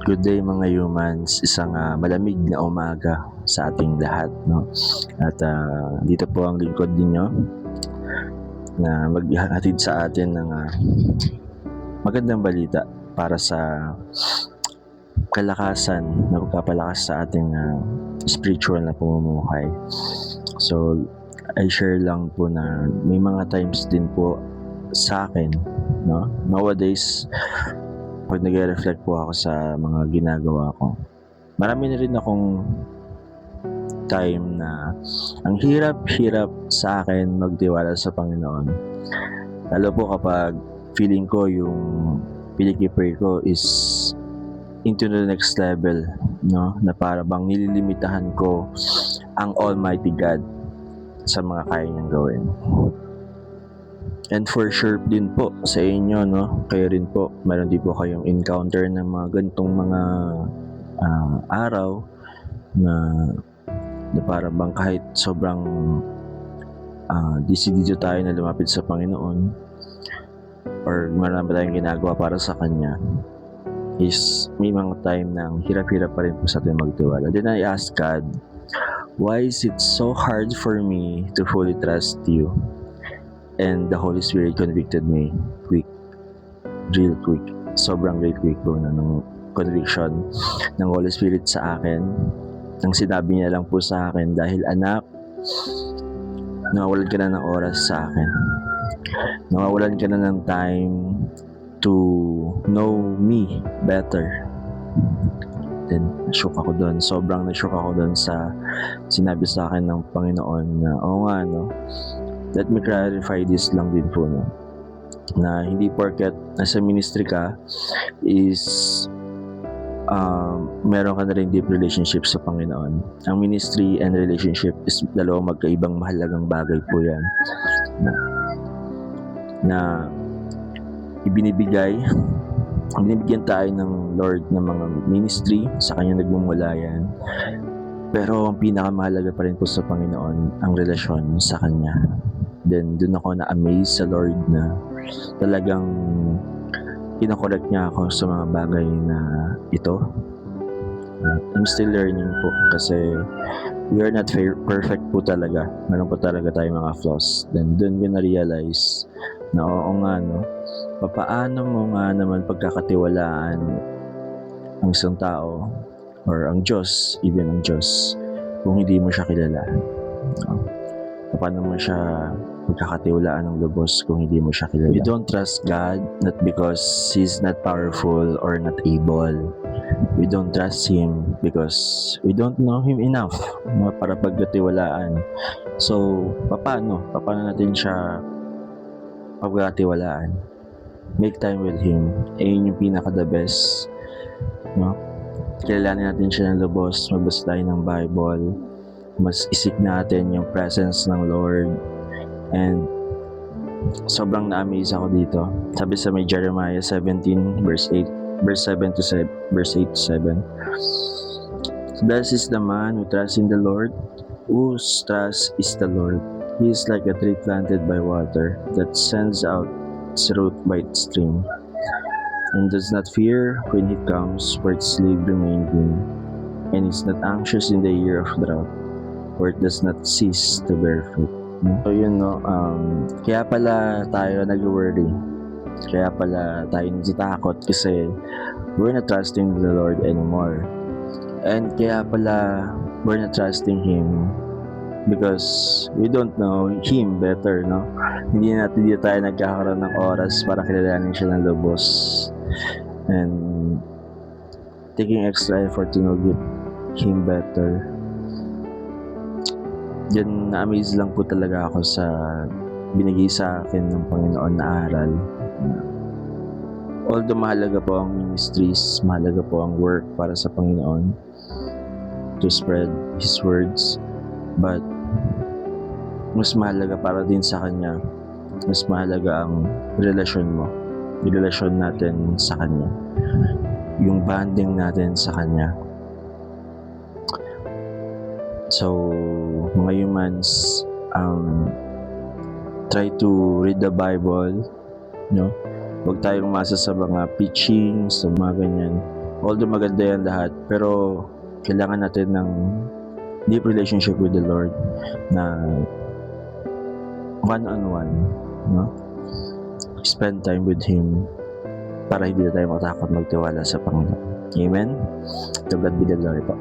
Good day mga humans, isang malamig na umaga sa ating lahat, no? At dito po ang lingkod ninyo na maghahatid sa atin ng magandang balita para sa kalakasan na magpapalakas sa ating spiritual na pamumuhay. So, I share lang po na may mga times din po sa akin, no? Nowadays, pag nag-reflect po ako sa mga ginagawa ko, marami na rin akong time na ang hirap-hirap sa akin magtiwala sa Panginoon. Lalo po kapag feeling ko yung pinag-pray ko is into the next level, no? Na para bang nililimitahan ko ang Almighty God sa mga kaya niyang gawin. And for sure din po sa inyo, no? Kayo rin po, meron din po kayong encounter ng mga ganitong mga araw na para bang kahit sobrang disidido tayo na lumapit sa Panginoon or marami tayong ginagawa para sa Kanya, is may mga time na hirap-hirap pa rin po sa atin magtiwala. Then I ask God, why is it so hard for me to fully trust you? And the Holy Spirit convicted me real quick. Sobrang quick po na ng conviction ng Holy Spirit sa akin. Ang sinabi niya lang po sa akin, dahil anak, nawawalan ka na ng oras sa akin. Nawawalan ka na ng time to know me better. Then, na-shock ako doon. Sobrang na-shock ako doon sa sinabi sa akin ng Panginoon na, oo nga, no? Let me clarify this lang din po, no? Na hindi porket nasa ministry ka is meron ka na rin deep relationship sa Panginoon. Ang ministry and relationship is dalawang magkaibang mahalagang bagay po yan na binibigyan tayo ng Lord ng mga ministry, sa Kanya nagmumula yan. Pero ang pinakamahalaga pa rin po sa Panginoon ang relasyon sa Kanya. Then doon ako na-amaze sa Lord na talagang kinokorek niya ako sa mga bagay na ito. I'm still learning po kasi we are not perfect po talaga. Meron po talaga tayong mga flaws. Then doon ko na-realize na oo nga, no? Paano mo nga naman pagkakatiwalaan ang isang tao or ang Diyos, even ang Diyos, kung hindi mo siya kilala? No? Paano mo siya pagkakatiwalaan ng lubos kung hindi mo siya kilala? We don't trust God not because He's not powerful or not able. We don't trust Him because we don't know Him enough, no, para pagkatiwalaan. So, paano natin siya pagkatiwalaan? Make time with Him. Ayun yung pinaka-the best, no? Kilalanin natin siya ng lubos, magbasa tayo ng Bible, mas isik natin yung presence ng Lord. And sobrang na-amaze ako dito. Sabi sa may Jeremiah 17 verse 7 to 7. Blessed is the man who trusts in the Lord, whose trust is the Lord. He is like a tree planted by water that sends out its root by its stream, and does not fear when it comes, for its leaf remain green, and is not anxious in the year of drought, for it does not cease to bear fruit. So yun, no, kaya pala tayo nag-worry, kaya pala tayo natatakot kasi we're not trusting the Lord anymore. And kaya pala we're not trusting Him because we don't know Him better, no? Hindi tayo nagkakaroon ng oras para kilalanin siya ng lubos and taking extra effort to know Him better. Diyan na-amaze lang po talaga ako sa binigay sa akin ng Panginoon na aral. Although mahalaga po ang ministries, mahalaga po ang work para sa Panginoon to spread His words, but mas mahalaga para din sa Kanya, mas mahalaga ang relasyon mo, yung relasyon natin sa Kanya, yung bonding natin sa Kanya. So, mga humans, try to read the Bible, no? Huwag tayong umasa sa mga preaching, sa mga ganyan. Although maganda yan lahat, pero kailangan natin ng deep relationship with the Lord na one-on-one, no? Spend time with Him para hindi na tayo matakot magtiwala sa Panginoon. Amen? To God be the glory po.